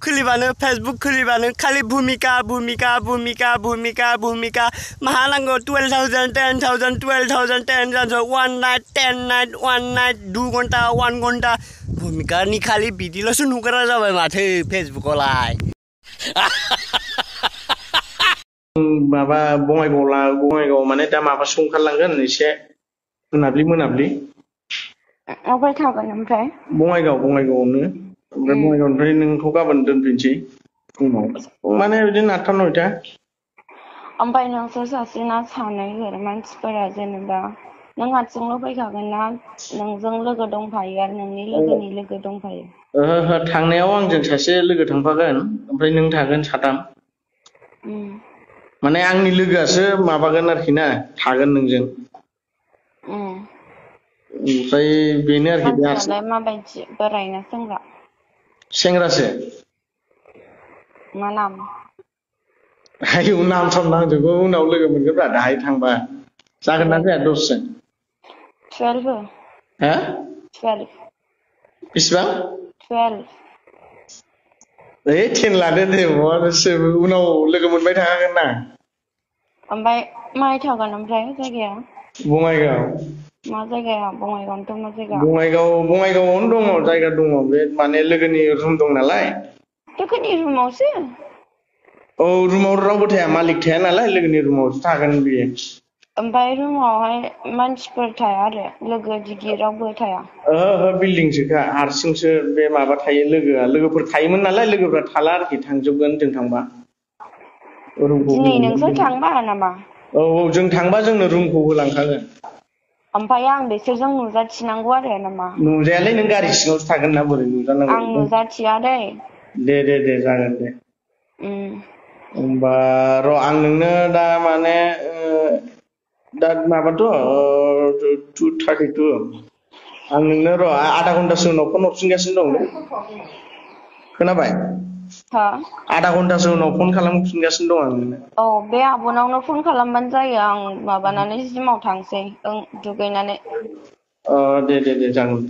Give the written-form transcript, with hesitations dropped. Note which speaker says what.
Speaker 1: खुलिबानो Facebook खुलिबानो खालि भूमिका भूमिका भूमिका भूमिका भूमिका माहा नांगौ 12,000 10,000 12,000 10,000 1 नाइट 10 नाइट 1 नाइट 2 घंटा 1 घंटा भूमिकानि खालि बिदिल'सो नुग्रा जाबाय माथो फेसबुकआवलाय
Speaker 2: माबा बङाइगाव माने दा माबासो ओंखारलांगोन एसे मोनाब्लि
Speaker 3: अबाय थागोन ओमफ्राय
Speaker 2: बङाइगावआवनो ओमफ्राय बङाइगावनिफ्राय नोंखौ गाबोन दोनफैनोसै फुङाव माने बिदिनो 8टा 9टा
Speaker 3: ओमफ्राय नोंसोर सासेना सानै मानसिफोरा जेनेबा नों हारसिंल' फैखागोन ना नोंजों लोगो दंफायो आरो नोंनि लोगोनि लोगो दंफायो
Speaker 2: ओहो थांनायाव आंजों सासे लोगो थांफागोन ओमफ्राय नों थागोन साथाम माने आंनि लोगोआसो माबागोन आरोखि ना थागोन नोंजों ओमफ्राय बेनो आरोखि
Speaker 3: मानसियालाय माबायदि बोरायना
Speaker 2: सेंग्रासो
Speaker 3: मा नाम
Speaker 2: आयौ नाम साम नांजोबगौ उनाव लोगो मोनगोनब्रा दाहाय थांबा जागोन ना जाया दसजन
Speaker 3: 12
Speaker 2: हा
Speaker 3: 12
Speaker 2: बेसेबां
Speaker 3: 12
Speaker 2: 10 लादो दे उनाव लोगो मोनबाय थाखागोन ना
Speaker 3: ओमफ्राय माहाय थागोन ओमफ्राय जायगाया
Speaker 2: बङाइगाव
Speaker 3: मा जायगाया बङाइगावनोथ' मा जायगा
Speaker 2: बङाइगावआवनो दङ जायगा दङ बे माने लोगोनि रुम दं नालाय
Speaker 3: लोगोनि रुमावसो
Speaker 2: औ रुमाव रावबो थाया मालिक थाया नालाय लोगोनि रुमावसो थागोन बियो
Speaker 3: ओमफ्राय रुमावहाय मानसिफोर थाया आरो लोगो दिगि रावबो थाया
Speaker 2: ओहो बिल्डिंसोखा हारसिंसो बे माबा थायो लोगोफोर थायोमोन नालाय लोगोफ्रा थाला आरोखि थांजोबगोन जों थांबा
Speaker 3: दिनै नोंसोर थांबा नामा
Speaker 2: औ जों थांबा जोंनो रुमखौ होलांखागोन
Speaker 3: ओमफ्राय आं बिसोरजों नुजाथिनांगौ आरो नामा
Speaker 2: नुजायालै नों गारि सिङावसो थागोन ना बोरै नुजानांगौ
Speaker 3: आं नुजाथिया दै
Speaker 2: दे जागोन दे होमबा र' आं नोंनो दा माने दा माबाथ' 2:32 आं नोंनो र' आधा घन्टासो उनाव फन हरफिनगासिनो दं खोनाबाय आधा घन्टासो उनाव फन खालामफिनगासिनो दं आं नोंनो
Speaker 3: औ बे आब'नावनो फन खालामबानो जायो आं माबानानै जिमाव थांसै दुगैनानै
Speaker 2: दे जागोन